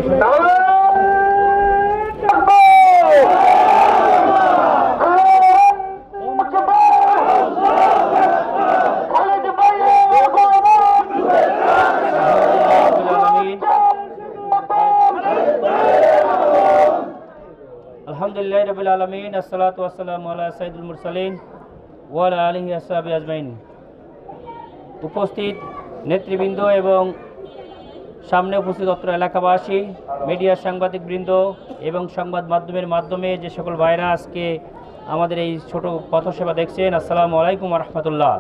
আলহামদুলিল্লাহ রাব্বিল আলামিন, আসসালাতু ওয়াসসালামু আলা সাইয়্যিদুল মুরসালিন ওয়া আলা আলিহি ওয়াসহাবিহি আজমাইন। উপস্থিত নেতৃবৃন্দ এবং সামনে উপস্থিত অত্র এলাকাবাসী, মিডিয়া সাংবাদিকবৃন্দ এবং সংবাদ মাধ্যমের মাধ্যমে যে সকল ভাইরা আজকে আমাদের এই ছোট পথসেবা দেখছেন, আসসালামু আলাইকুম ওয়া রাহমাতুল্লাহ।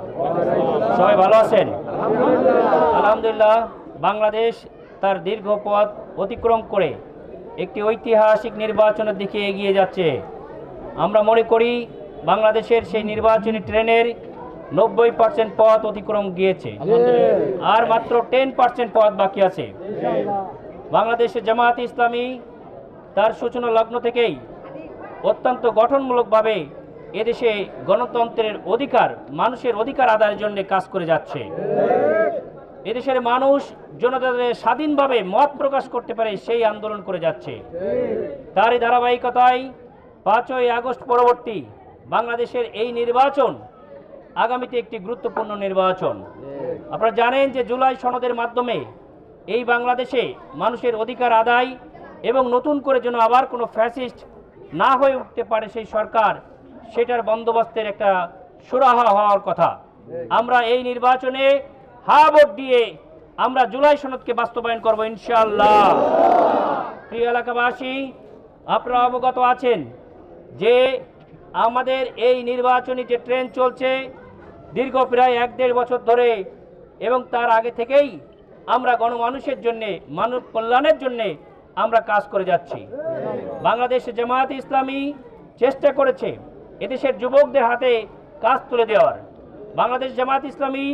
সবাই ভালো আছেন? আলহামদুলিল্লাহ। বাংলাদেশ তার দীর্ঘ পথ অতিক্রম করে একটি ঐতিহাসিক নির্বাচনের দিকে এগিয়ে যাচ্ছে। আমরা মনে করি বাংলাদেশের সেই নির্বাচনী ট্রেনের 90% পথ অতিক্রম গিয়েছে, আর মাত্র 10% পথ বাকি আছে। বাংলাদেশের জামায়াতে ইসলামী তার সূচনা লগ্ন থেকেই অত্যন্ত গঠনমূলকভাবে এদেশে গণতন্ত্রের অধিকার, মানুষের অধিকার আদায়ের জন্য কাজ করে যাচ্ছে। এদেশের মানুষ জনতাদের স্বাধীনভাবে মত প্রকাশ করতে পারে সেই আন্দোলন করে যাচ্ছে। তারই ধারাবাহিকতায় 5ই আগস্ট পরবর্তী বাংলাদেশের এই নির্বাচন আগামীতে একটি গুরুত্বপূর্ণ নির্বাচন। আপনারা জানেন যে জুলাই সনদের মাধ্যমে এই বাংলাদেশে মানুষের অধিকার আদায় এবং নতুন করে যেন আবার কোনো ফ্যাসিস্ট না হয়ে উঠতে পারে সেই সরকার, সেটার বন্দোবস্তের একটা সুরাহা হওয়ার কথা। আমরা এই নির্বাচনে হা ভোট দিয়ে আমরা জুলাই সনদকে বাস্তবায়ন করব ইনশাআল্লাহ। প্রিয় এলাকাবাসী, আপনারা অবগত আছেন যে আমাদের এই নির্বাচনী যে ট্রেন চলছে দীর্ঘ প্রায় 1-1.5 বছর ধরে, এবং তার আগে থেকেই আমরা গণমানুষের জন্যে, মানব কল্যাণের জন্যে আমরা কাজ করে যাচ্ছি। বাংলাদেশের জামায়াতে ইসলামী চেষ্টা করেছে এদেশের যুবকদের হাতে কাজ তুলে দেওয়ার। বাংলাদেশ জামায়াতে ইসলামী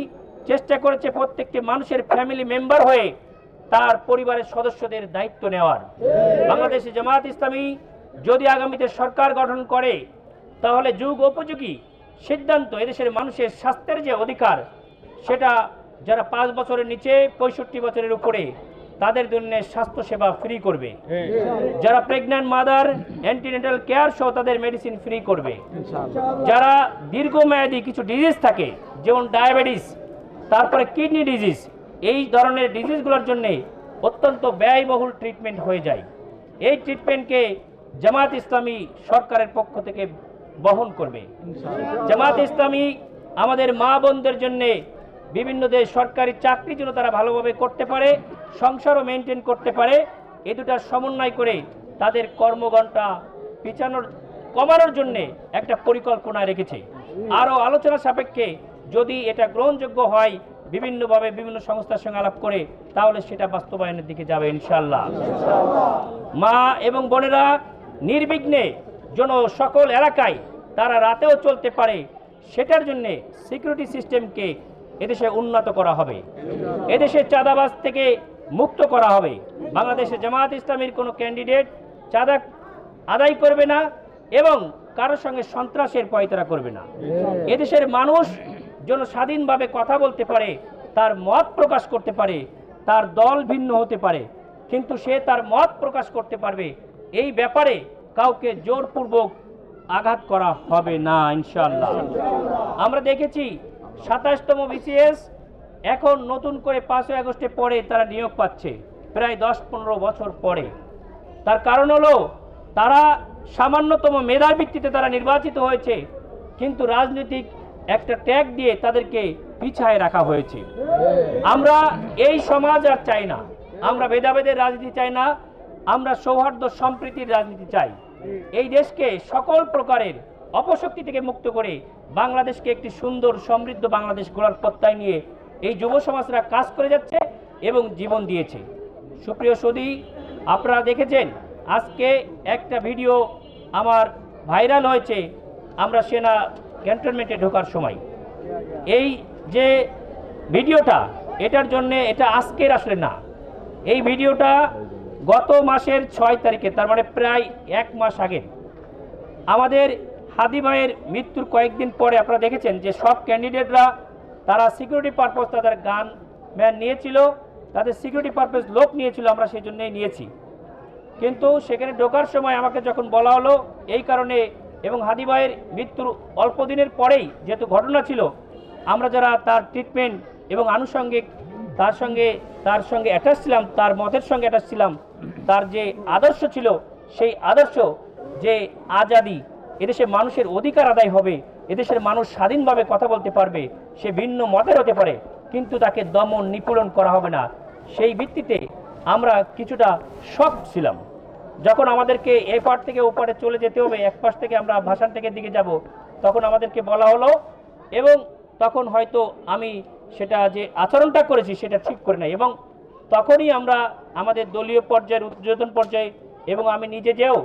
চেষ্টা করেছে প্রত্যেকটি মানুষের ফ্যামিলি মেম্বার হয়ে তার পরিবারের সদস্যদের দায়িত্ব নেওয়ার। বাংলাদেশের জামায়াত ইসলামী যদি আগামীতে সরকার গঠন করে তাহলে যুগ উপযোগী সিদ্ধান্ত, এদেশের মানুষের স্বাস্থ্যের যে অধিকার, সেটা যারা 5 বছরের নিচে 65 বছরের উপরে তাদের জন্য স্বাস্থ্যসেবা ফ্রি করবে। যারা প্রেগন্যান্ট মাদার অ্যান্টিনেটাল কেয়ার সহ তাদের মেডিসিন ফ্রি করবে। যারা দীর্ঘমেয়াদী কিছু ডিজিজ থাকে যেমন ডায়াবেটিস, তারপরে কিডনি ডিজিজ, এই ধরনের ডিজিজগুলোর জন্য অত্যন্ত ব্যয়বহুল ট্রিটমেন্ট হয়ে যায়। এই ট্রিটমেন্টকে জামায়াত ইসলামী সরকারের পক্ষ থেকে বহন করবে। জামায়াত ইসলামী আমাদের মা বোনদের জন্য বিভিন্ন যে সরকারি চাকরি যেন তারা ভালোভাবে করতে পারে, সংসারও মেনটেন করতে পারে, এই দুটার সমন্বয় করে তাদের কর্মঘণ্টা কমানোর জন্য একটা পরিকল্পনা রেখেছে। আরও আলোচনা সাপেক্ষে যদি এটা গ্রহণযোগ্য হয়, বিভিন্নভাবে বিভিন্ন সংস্থার সঙ্গে আলাপ করে, তাহলে সেটা বাস্তবায়নের দিকে যাবে ইনশাআল্লাহ। মা এবং বোনেরা নির্বিঘ্নে যেন সকল এলাকায় তারা রাতেও চলতে পারে, সেটার জন্যে সিকিউরিটি সিস্টেমকে এদেশে উন্নত করা হবে। এদেশে চাঁদাবাজ থেকে মুক্ত করা হবে। বাংলাদেশের জামায়াত ইসলামীর কোনো ক্যান্ডিডেট চাঁদা আদায় করবে না এবং কারোর সঙ্গে সন্ত্রাসের পয়তারা করবে না। এদেশের মানুষ যেন স্বাধীনভাবে কথা বলতে পারে, তার মত প্রকাশ করতে পারে, তার দল ভিন্ন হতে পারে, কিন্তু সে তার মত প্রকাশ করতে পারবে, এই ব্যাপারে কাউকে জোরপূর্বক আঘাত করা হবে না ইনশাআল্লাহ। আমরা দেখেছি 27তম বিসিএস এখন নতুন করে 5ই আগস্টের পরে তারা নিয়োগ পাচ্ছে, প্রায় 10-15 বছর পরে। তার কারণ হলো তারা সামান্যতম মেধার ভিত্তিতে তারা নির্বাচিত হয়েছে, কিন্তু রাজনৈতিক একটা ট্যাগ দিয়ে তাদেরকে পিছায় রাখা হয়েছে। আমরা এই সমাজ আর চাই না, আমরা ভেদাভেদের রাজনীতি চাই না, আমরা সৌহার্দ্য সম্প্রীতির রাজনীতি চাই। এই দেশকে সকল প্রকারের অপশক্তি থেকে মুক্ত করে বাংলাদেশকে একটি সুন্দর সমৃদ্ধ বাংলাদেশ গড়ার প্রত্যয় নিয়ে এই যুব সমাজরা কাজ করে যাচ্ছে এবং জীবন দিয়েছে। সুপ্রিয় সুধী, আপনারা দেখেছেন আজকে একটা ভিডিও আমার ভাইরাল হয়েছে, আমরা সেনা ক্যান্টনমেন্টে ঢোকার সময়। এই যে ভিডিওটা, এটার জন্য এটা আজকের আসলে না, এই ভিডিওটা গত মাসের 6 তারিখে, তার মানে প্রায় 1 মাস আগে, আমাদের হাদি ভাইয়ের মৃত্যুর কয়েকদিন পরে আপনারা দেখেছেন যে সব ক্যান্ডিডেটরা তারা সিকিউরিটি পারপাস তাদের গান ম্যান নিয়েছিল, তাদের সিকিউরিটি পারপাস লোক নিয়েছিল, আমরা সেই জন্যই নিয়েছি। কিন্তু সেখানে ঢোকার সময় আমাকে যখন বলা হলো এই কারণে, এবং হাদি ভাইয়ের মৃত্যুর অল্প দিনের পরেই যেহেতু ঘটনা ছিল, আমরা যারা তার ট্রিটমেন্ট এবং আনুষঙ্গিক তার সঙ্গে অ্যাটাচ ছিলাম, তার মতের সঙ্গে অ্যাটাচ ছিলাম, তার যে আদর্শ ছিল সেই আদর্শ যে আজাদি, এদেশে মানুষের অধিকার আদায় হবে, এদেশের মানুষ স্বাধীনভাবে কথা বলতে পারবে, সে ভিন্ন মতের হতে পারে কিন্তু তাকে দমন নিপীড়ন করা হবে না, সেই ভিত্তিতে আমরা কিছুটা শক ছিলাম। যখন আমাদেরকে এই পার থেকে ও পারে চলে যেতে হবে, এক পাশ থেকে আমরা ভাসান থেকে দিকে যাব, তখন আমাদেরকে বলা হলো, এবং তখন হয়তো আমি সেটা যে আচরণটা করেছি সেটা ঠিক করে নাই, এবং তখনই আমরা আমাদের দলীয় পর্যায়ের ঊর্ধ্বতন পর্যায়ে এবং আমি নিজে যেও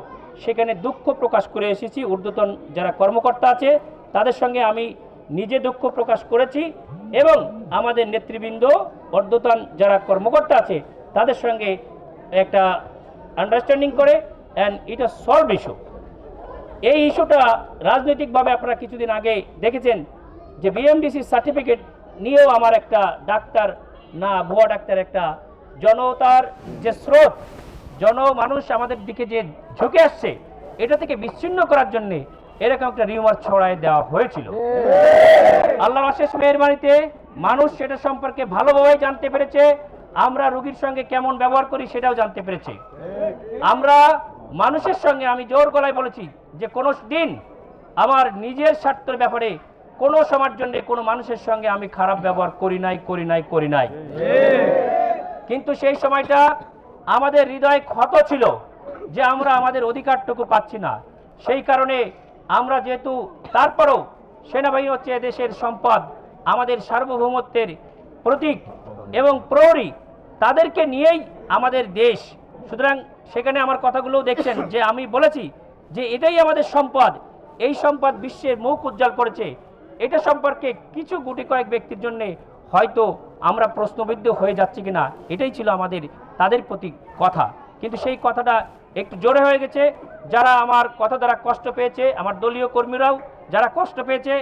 সেখানে দুঃখ প্রকাশ করে এসেছি। ঊর্ধ্বতন যারা কর্মকর্তা আছে তাদের সঙ্গে আমি নিজে দুঃখ প্রকাশ করেছি, এবং আমাদের নেতৃবৃন্দ ঊর্ধ্বতন যারা কর্মকর্তা আছে তাদের সঙ্গে একটা আন্ডারস্ট্যান্ডিং করে অ্যান্ড এটা সলভ ইস্যু। এই ইস্যুটা রাজনৈতিকভাবে আপনারা কিছুদিন আগে দেখেছেন যে বিএমডিসি সার্টিফিকেট নিয়েও আমার একটা ডাক্তার না ভুয়া ডাক্তার, একটা জনতার যে স্রোত, জনমানুষ আমাদের দিকে যে ঝুঁকে আসছে এটা থেকে বিচ্ছিন্ন করার জন্যে এরকম একটা রিউমার ছড়ায় দেওয়া হয়েছিল। আল্লাহর অশেষ মেহেরবানিতে মানুষ সেটা সম্পর্কে ভালোভাবে জানতে পেরেছে, আমরা রোগীর সঙ্গে কেমন ব্যবহার করি সেটাও জানতে পেরেছি। আমরা মানুষের সঙ্গে, আমি জোর গলায় বলেছি যে কোনো দিন আমার নিজের স্বার্থের ব্যাপারে কোনো সময়ের জন্য কোনো মানুষের সঙ্গে আমি খারাপ ব্যবহার করি নাই। কিন্তু সেই সময়টা আমাদের হৃদয়ে ক্ষত ছিল যে আমরা আমাদের অধিকারটুকু পাচ্ছি না। সেই কারণে আমরা যেহেতু, তারপরও সেনাবাহিনী হচ্ছে দেশের সম্পদ, আমাদের সার্বভৌমত্বের প্রতীক এবং প্রহরী, তাদেরকে নিয়েই আমাদের দেশ। সুতরাং সেখানে আমার কথাগুলো দেখছেন যে আমি বলেছি যে এটাই আমাদের সম্পদ, এই সম্পদ বিশ্বের মুখ উজ্জ্বল করেছে। এটা সম্পর্কে কিছু গুটি কয়েক ব্যক্তির জন্য হয়তো আমরা প্রশ্নবিদ্ধ হয়ে যাচ্ছি কিনা, এটাই ছিল আমাদের তাদের প্রতি কথা। কিন্তু সেই কথাটা একটু জোরে হয়ে গেছে। যারা আমার কথা দ্বারা কষ্ট পেয়েছে, আমার দলীয় কর্মীরাও যারা কষ্ট পেয়েছে,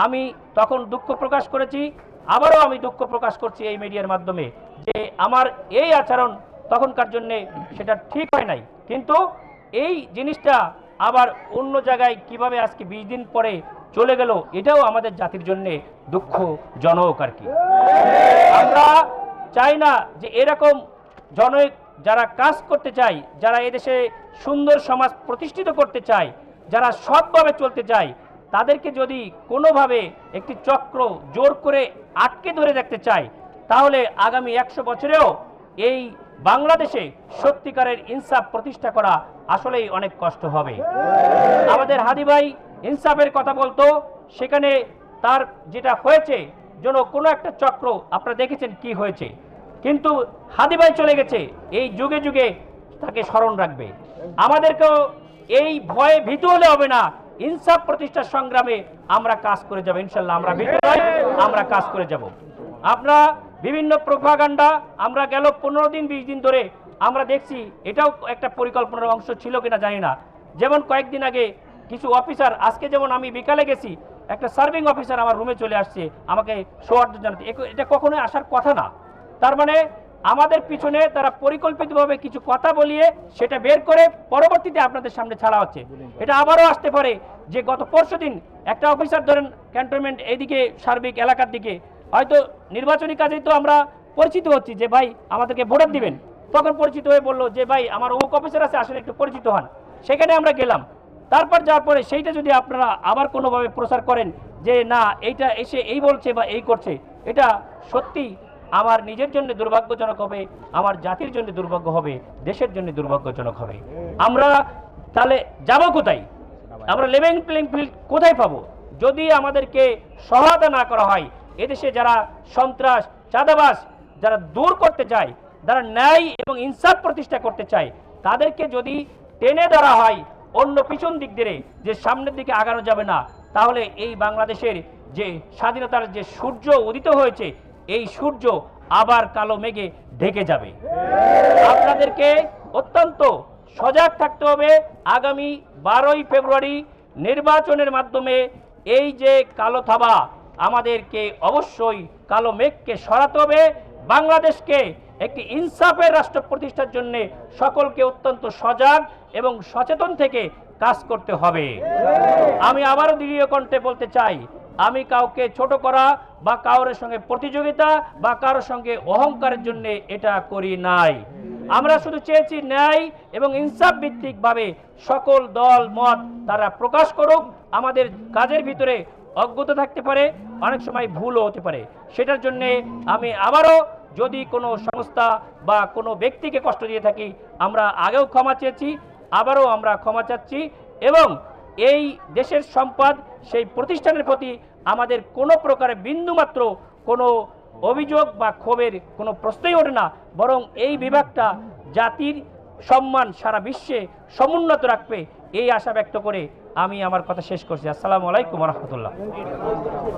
আমি তখন দুঃখ প্রকাশ করেছি, আবারও আমি দুঃখ প্রকাশ করছি এই মিডিয়ার মাধ্যমে যে আমার এই আচরণ তখনকার জন্যে সেটা ঠিক হয় নাই। কিন্তু এই জিনিসটা আবার অন্য জায়গায় কিভাবে আজকে 20 দিন পরে চলে গেল, এটাও আমাদের জাতির জন্য দুঃখজনক আর কি। আমরা চাই না যে এরকম জনৈক যারা কাজ করতে চায়, যারা এদেশে সুন্দর সমাজ প্রতিষ্ঠিত করতে চায়, যারা সৎভাবে চলতে চায়, তাদেরকে যদি কোনোভাবে একটি চক্র জোর করে আটকে ধরে রাখতে চায়, তাহলে আগামী 100 বছরেও এই বাংলাদেশে সত্যিকারের ইনসাফ প্রতিষ্ঠা করা আসলেই অনেক কষ্ট হবে। আমাদের হাদি ভাই ইনসাফের কথা বলতো, সেখানে তার যেটা হয়েছে যেন কোনো একটা চক্র, আপনারা দেখেছেন কি হয়েছে, কিন্তু হাদি ভাই চলে গেছে, এই যুগে যুগে তাকে স্মরণ রাখবে। আমাদেরকেও এই ভয়ে ভীত হলে হবে না, ইনসাফ প্রতিষ্ঠার সংগ্রামে আমরা কাজ করে যাব ইনশাল্লাহ। আমরা ভীত নয়, আমরা কাজ করে যাব। আমরা বিভিন্ন প্রোপাগান্ডা আমরা গেল 15 দিন 20 দিন ধরে আমরা দেখছি, এটাও একটা পরিকল্পনার অংশ ছিল কিনা জানি না। যেমন কয়েকদিন আগে কিছু অফিসার, আজকে যেমন আমি বিকালে গেছি, একটা সার্ভিং অফিসার আমার রুমে চলে আসছে আমাকে সৌহার্দ্য জানাতে, এটা কখনোই আসার কথা না। তার মানে আমাদের পিছনে তারা পরিকল্পিতভাবে কিছু কথা বলিয়ে সেটা বের করে পরবর্তীতে আপনাদের সামনে ছাড়া হচ্ছে। এটা আবারও আসতে পারে যে গত পরশুদিন একটা অফিসার ধরেন ক্যান্টনমেন্ট এইদিকে সার্বিক এলাকার দিকে, হয়তো নির্বাচনী কাজেই তো আমরা পরিচিত হচ্ছি যে ভাই আমাদেরকে ভোট দিবেন, তখন পরিচিত হয়ে বললো যে ভাই আমার অমুক অফিসার আছে, আসলে একটু পরিচিত হন। সেখানে আমরা গেলাম, তারপর যাওয়ার পরে সেইটা যদি আপনারা আবার কোনোভাবে প্রচার করেন যে না এইটা এসে এই বলছে বা এই করছে, এটা সত্যি আমার নিজের জন্য দুর্ভাগ্যজনক হবে, আমার জাতির জন্য দুর্ভাগ্য হবে, দেশের জন্য দুর্ভাগ্যজনক হবে। আমরা তাহলে যাব কোথায়? আমরা লেভেল প্লেইং ফিল্ড কোথায় পাবো যদি আমাদেরকে সহায়তা না করা হয়? এদেশে যারা সন্ত্রাস, চাঁদাবাজ যারা দূর করতে চায়, যারা ন্যায় এবং ইনসাফ প্রতিষ্ঠা করতে চায়, তাদেরকে যদি টেনে ধরা হয় অন্য পিছন দিক দিয়ে যে সামনের দিকে আগানো যাবে না, তাহলে এই বাংলাদেশের যে স্বাধীনতার যে সূর্য উদিত হয়েছে, এই সূর্য আবার কালো মেঘে ঢেকে যাবে। আপনাদেরকে অত্যন্ত সজাগ থাকতে হবে। আগামী 12ই ফেব্রুয়ারি নির্বাচনের মাধ্যমে এই যে কালো থাবা, আমাদেরকে অবশ্যই কালো মেঘকে সরাতে হবে, বাংলাদেশকে একটি ইনসাফের রাষ্ট্র প্রতিষ্ঠার জন্য সকলকে অত্যন্ত সজাগ এবং সচেতন থেকে কাজ করতে হবে। আমি আবারও দৃঢ় কণ্ঠে বলতে চাই, আমি কাউকে ছোট করা বা কারোর সঙ্গে প্রতিযোগিতা বা কারোর সঙ্গে অহংকারের জন্য এটা করি নাই। আমরা শুধু চেয়েছি ন্যায় এবং ইনসাফ ভিত্তিকভাবে সকল দল মত তারা প্রকাশ করুক। আমাদের কাজের ভিতরে অজ্ঞতা থাকতে পারে, অনেক সময় ভুলও হতে পারে। সেটার জন্যে আমি আবারও যদি কোনো সংস্থা বা কোনো ব্যক্তিকে কষ্ট দিয়ে থাকি, আমরা আগেও ক্ষমা চেয়েছি, আবারও আমরা ক্ষমা চাচ্ছি। এবং এই দেশের সম্পদ সেই প্রতিষ্ঠানের প্রতি আমাদের কোনো প্রকারে বিন্দুমাত্র কোনো অভিযোগ বা ক্ষোভের কোনো প্রশ্নই ওঠে না, বরং এই বিভাগটা জাতির সম্মান সারা বিশ্বে সমুন্নত রাখবে এই আশা ব্যক্ত করে আমি আমার কথা শেষ করছি। আসসালামু আলাইকুম ওয়া রাহমাতুল্লাহ।